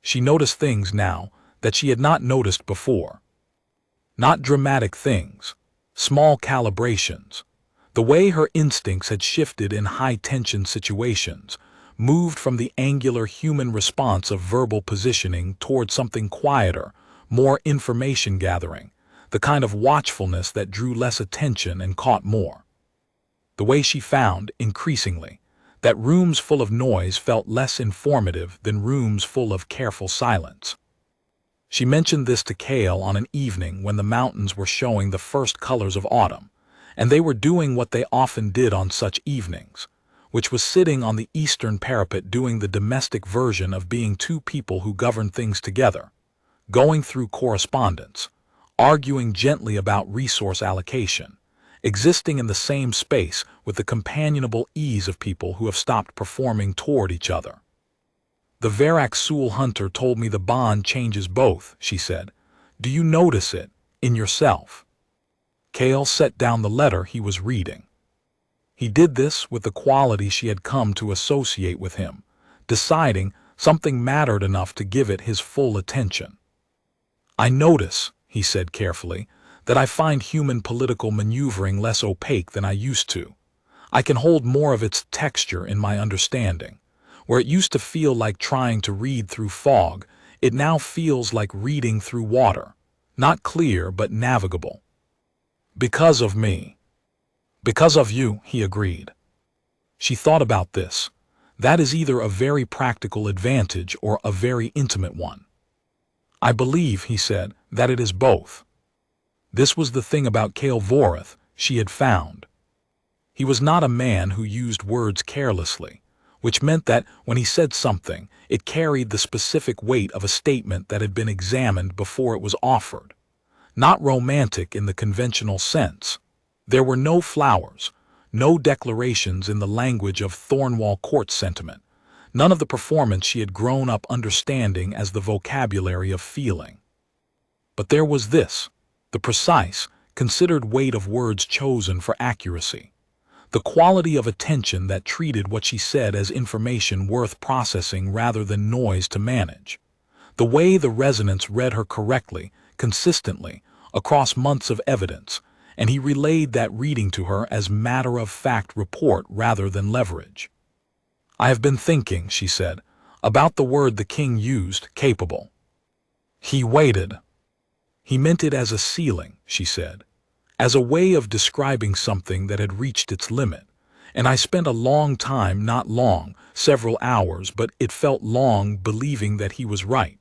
She noticed things now that she had not noticed before. Not dramatic things, small calibrations. The way her instincts had shifted in high-tension situations, moved from the angular human response of verbal positioning toward something quieter, more information gathering, the kind of watchfulness that drew less attention and caught more. The way she found, increasingly, that rooms full of noise felt less informative than rooms full of careful silence. She mentioned this to Cale on an evening when the mountains were showing the first colors of autumn, and they were doing what they often did on such evenings, which was sitting on the eastern parapet doing the domestic version of being two people who govern things together, going through correspondence, arguing gently about resource allocation, existing in the same space with the companionable ease of people who have stopped performing toward each other. The Varak Sul hunter told me the bond changes both, she said. Do you notice it, in yourself? Cale set down the letter he was reading. He did this with the quality she had come to associate with him, deciding something mattered enough to give it his full attention. I notice, he said carefully, that I find human political maneuvering less opaque than I used to. I can hold more of its texture in my understanding. Where it used to feel like trying to read through fog, it now feels like reading through water, not clear but navigable. Because of me. Because of you, he agreed. She thought about this. That is either a very practical advantage or a very intimate one. I believe, he said, that it is both. This was the thing about Cale Vorath she had found. He was not a man who used words carelessly, which meant that when he said something, it carried the specific weight of a statement that had been examined before it was offered. Not romantic in the conventional sense. There were no flowers, no declarations in the language of Thornwall Court sentiment, none of the performance she had grown up understanding as the vocabulary of feeling. But there was this, the precise, considered weight of words chosen for accuracy. The quality of attention that treated what she said as information worth processing rather than noise to manage. The way the resonance read her correctly, consistently, across months of evidence, and he relayed that reading to her as matter-of-fact report rather than leverage. I have been thinking, she said, about the word the king used, capable. He waited. He meant it as a ceiling, she said, as a way of describing something that had reached its limit, and I spent a long time, not long, several hours, but it felt long, believing that he was right.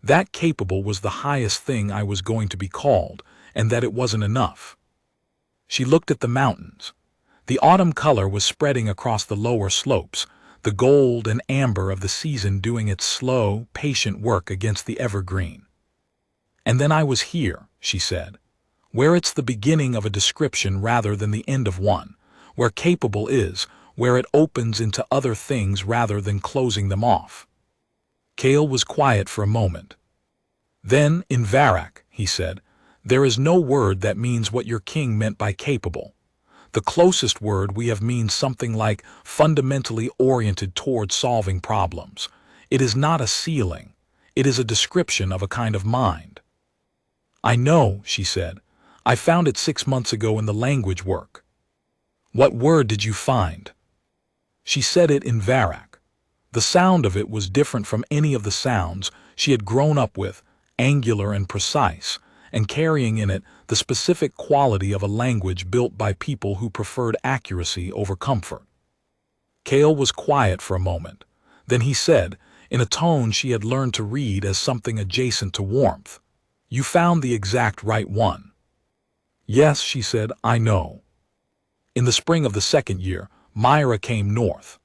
That capable was the highest thing I was going to be called, and that it wasn't enough. She looked at the mountains. The autumn color was spreading across the lower slopes, the gold and amber of the season doing its slow, patient work against the evergreen. And then I was here, she said, where it's the beginning of a description rather than the end of one, where capable is, where it opens into other things rather than closing them off. Cale was quiet for a moment. Then, in Varak, he said, there is no word that means what your king meant by capable. The closest word we have means something like fundamentally oriented toward solving problems. It is not a ceiling. It is a description of a kind of mind. I know, she said. I found it 6 months ago in the language work. What word did you find? She said it in Varak. The sound of it was different from any of the sounds she had grown up with, angular and precise, and carrying in it the specific quality of a language built by people who preferred accuracy over comfort. Cale was quiet for a moment. Then he said, in a tone she had learned to read as something adjacent to warmth, "You found the exact right one." Yes, she said, I know. In the spring of the second year, Myra came north.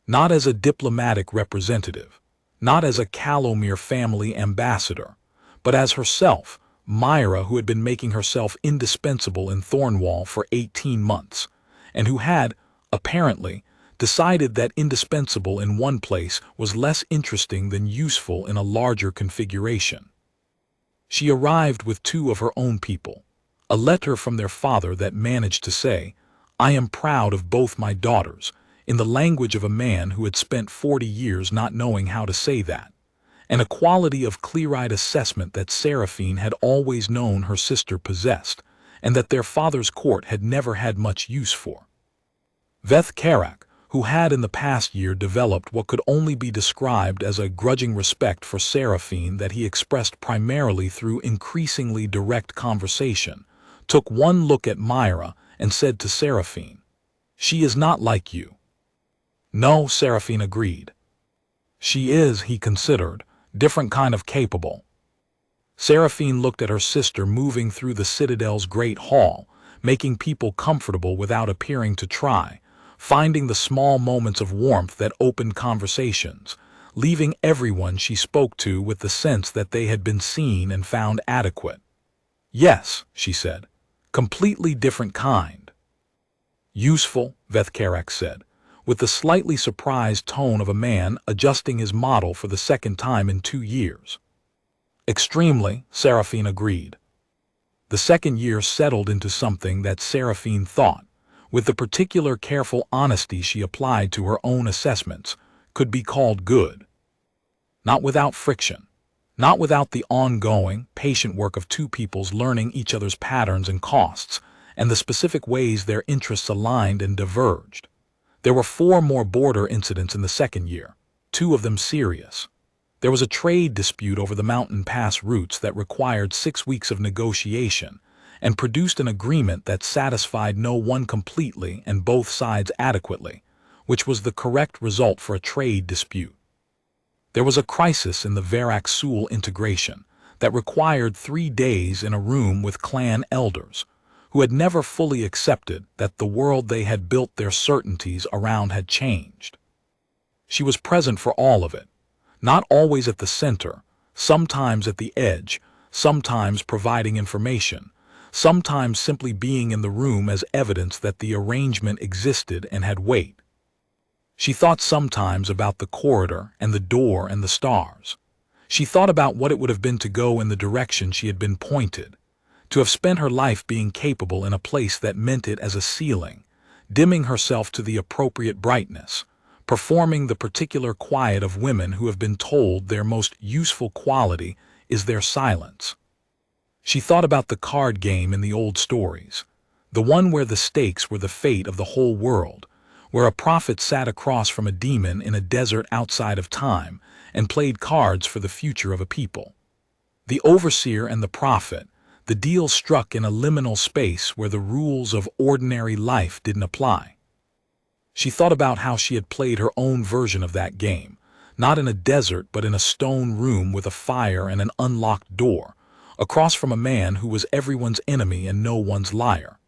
Not as a diplomatic representative, not as a Calomere family ambassador, but as herself, Myra, who had been making herself indispensable in Thornwall for 18 months, and who had, apparently, decided that indispensable in one place was less interesting than useful in a larger configuration. She arrived with 2 of her own people, a letter from their father that managed to say, I am proud of both my daughters, in the language of a man who had spent 40 years not knowing how to say that, and a quality of clear-eyed assessment that Seraphine had always known her sister possessed, and that their father's court had never had much use for. Veth Karak, who had in the past year developed what could only be described as a grudging respect for Seraphine that he expressed primarily through increasingly direct conversation, took one look at Myra and said to Seraphine, "She is not like you." "No," Seraphine agreed. "She is," he considered, "different kind of capable." Seraphine looked at her sister moving through the Citadel's great hall, making people comfortable without appearing to try, finding the small moments of warmth that opened conversations, leaving everyone she spoke to with the sense that they had been seen and found adequate. "Yes," she said, "completely different kind." "Useful," Vethkarak said, with the slightly surprised tone of a man adjusting his model for the second time in 2 years. "Extremely," Seraphine agreed. The second year settled into something that Seraphine thought, with the particular careful honesty she applied to her own assessments, could be called good. Not without friction. Not without the ongoing, patient work of two peoples learning each other's patterns and costs, and the specific ways their interests aligned and diverged. There were 4 more border incidents in the second year, 2 of them serious. There was a trade dispute over the mountain pass routes that required 6 weeks of negotiation and produced an agreement that satisfied no one completely and both sides adequately, which was the correct result for a trade dispute. There was a crisis in the Verak-Sul integration that required 3 days in a room with clan elders, who had never fully accepted that the world they had built their certainties around had changed. She was present for all of it, not always at the center, sometimes at the edge, sometimes providing information, sometimes simply being in the room as evidence that the arrangement existed and had weight. She thought sometimes about the corridor and the door and the stars. She thought about what it would have been to go in the direction she had been pointed, to have spent her life being capable in a place that meant it as a ceiling, dimming herself to the appropriate brightness, performing the particular quiet of women who have been told their most useful quality is their silence. She thought about the card game in the old stories, the one where the stakes were the fate of the whole world, where a prophet sat across from a demon in a desert outside of time and played cards for the future of a people. The overseer and the prophet, the deal struck in a liminal space where the rules of ordinary life didn't apply. She thought about how she had played her own version of that game, not in a desert but in a stone room with a fire and an unlocked door, across from a man who was everyone's enemy and no one's liar.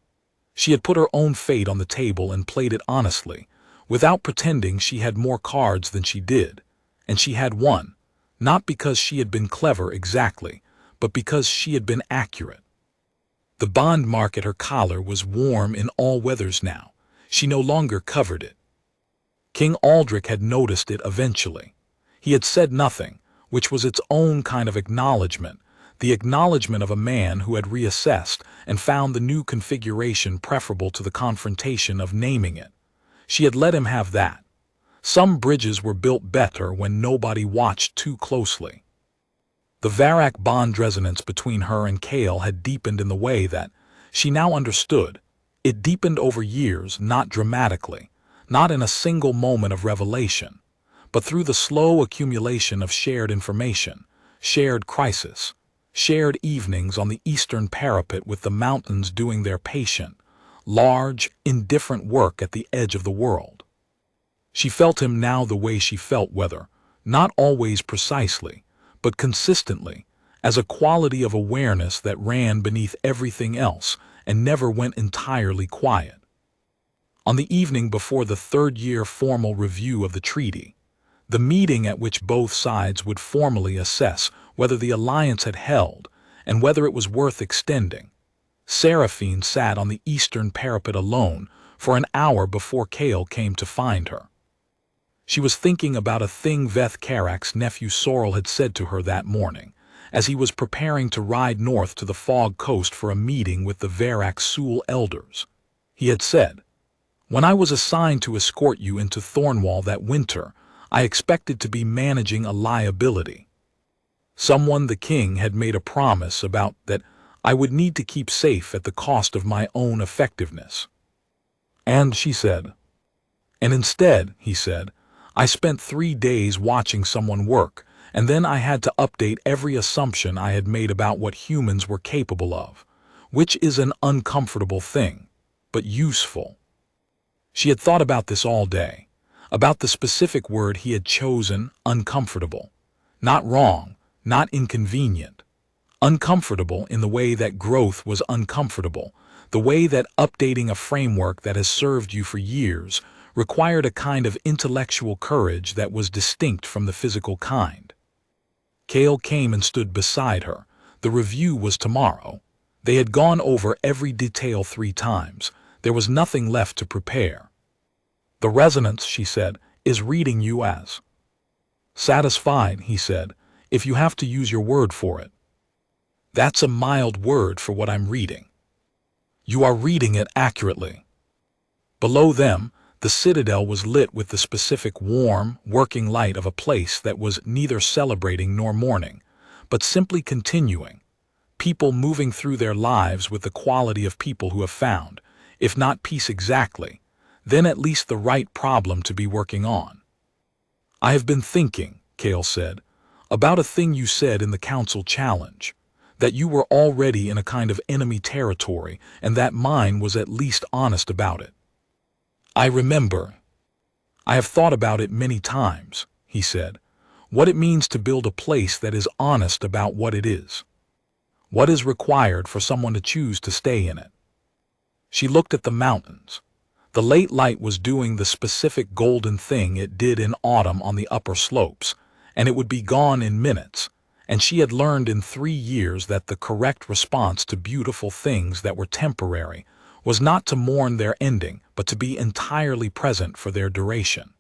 She had put her own fate on the table and played it honestly, without pretending she had more cards than she did, and she had won, not because she had been clever exactly, but because she had been accurate. The bond mark at her collar was warm in all weathers now. She no longer covered it. King Aldrich had noticed it eventually. He had said nothing, which was its own kind of acknowledgement, the acknowledgement of a man who had reassessed and found the new configuration preferable to the confrontation of naming it. She had let him have that. Some bridges were built better when nobody watched too closely. The Varak bond resonance between her and Kale had deepened in the way that, she now understood, it deepened over years, not dramatically, not in a single moment of revelation, but through the slow accumulation of shared information, shared crisis, shared evenings on the eastern parapet with the mountains doing their patient, large, indifferent work at the edge of the world. She felt him now the way she felt whether, not always precisely, but consistently, as a quality of awareness that ran beneath everything else and never went entirely quiet. On the evening before the third-year formal review of the treaty, the meeting at which both sides would formally assess whether the alliance had held and whether it was worth extending, Seraphine sat on the eastern parapet alone for an hour before Kale came to find her. She was thinking about a thing Veth Karak's nephew Sorrel had said to her that morning, as he was preparing to ride north to the Fog Coast for a meeting with the Verak-Sul elders. He had said, "When I was assigned to escort you into Thornwall that winter, I expected to be managing a liability. Someone the king had made a promise about that I would need to keep safe at the cost of my own effectiveness. And she said, and instead, he said, I spent 3 days watching someone work, and then I had to update every assumption I had made about what humans were capable of, which is an uncomfortable thing, but useful. She had thought about this all day, about the specific word he had chosen, uncomfortable. Not wrong, not inconvenient. Uncomfortable in the way that growth was uncomfortable, the way that updating a framework that has served you for years required a kind of intellectual courage that was distinct from the physical kind. Kale came and stood beside her. The review was tomorrow. They had gone over every detail 3 times. There was nothing left to prepare. The resonance, she said, is reading you as satisfied, he said, if you have to use your word for it. That's a mild word for what I'm reading. You are reading it accurately. Below them, the citadel was lit with the specific warm, working light of a place that was neither celebrating nor mourning, but simply continuing. People moving through their lives with the quality of people who have found, if not peace exactly, then at least the right problem to be working on. I have been thinking, Kale said, about a thing you said in the council challenge, that you were already in a kind of enemy territory and that mine was at least honest about it. I remember. I have thought about it many times, he said, what it means to build a place that is honest about what it is. What is required for someone to choose to stay in it. She looked at the mountains. The late light was doing the specific golden thing it did in autumn on the upper slopes, and it would be gone in minutes, and she had learned in 3 years that the correct response to beautiful things that were temporary was not to mourn their ending, but to be entirely present for their duration.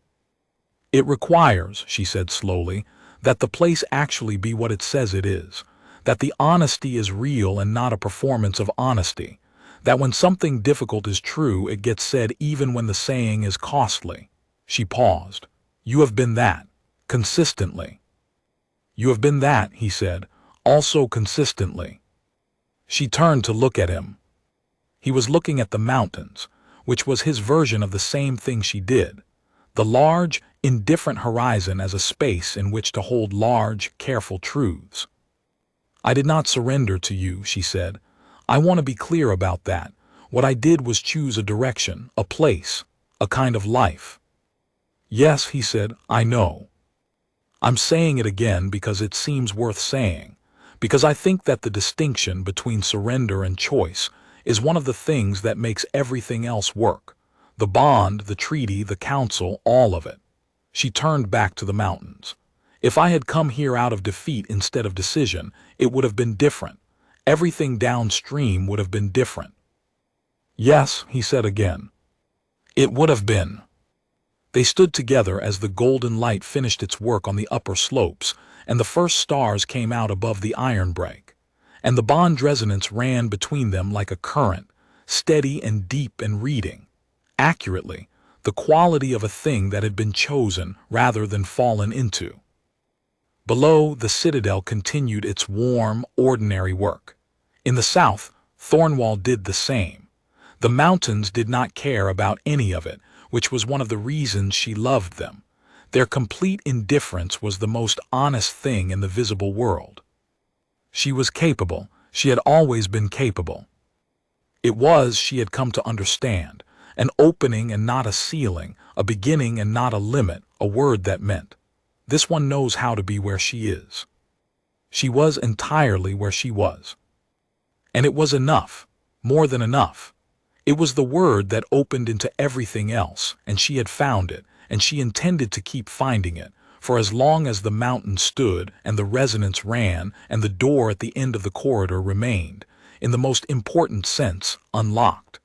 It requires, she said slowly, that the place actually be what it says it is, that the honesty is real and not a performance of honesty, that when something difficult is true, it gets said even when the saying is costly. She paused. You have been that, consistently. You have been that, he said, also consistently. She turned to look at him. He was looking at the mountains, which was his version of the same thing she did, the large, indifferent horizon as a space in which to hold large, careful truths. I did not surrender to you, she said. I want to be clear about that. What I did was choose a direction, a place, a kind of life. Yes, he said, I know. I'm saying it again because it seems worth saying, because I think that the distinction between surrender and choice is one of the things that makes everything else work. The bond, the treaty, the council, all of it. She turned back to the mountains. If I had come here out of defeat instead of decision, it would have been different. Everything downstream would have been different. Yes, he said again. It would have been. They stood together as the golden light finished its work on the upper slopes, and the first stars came out above the iron break, and the bond resonance ran between them like a current, steady and deep and reading, accurately, the quality of a thing that had been chosen rather than fallen into. Below, the citadel continued its warm, ordinary work. In the south, Thornwall did the same. The mountains did not care about any of it, which was one of the reasons she loved them. Their complete indifference was the most honest thing in the visible world. She was capable. She had always been capable. It was, she had come to understand, an opening and not a ceiling, a beginning and not a limit, a word that meant, this one knows how to be where she is. She was entirely where she was. And it was enough, more than enough. It was the word that opened into everything else, and she had found it, and she intended to keep finding it, for as long as the mountain stood, and the resonance ran, and the door at the end of the corridor remained, in the most important sense, unlocked.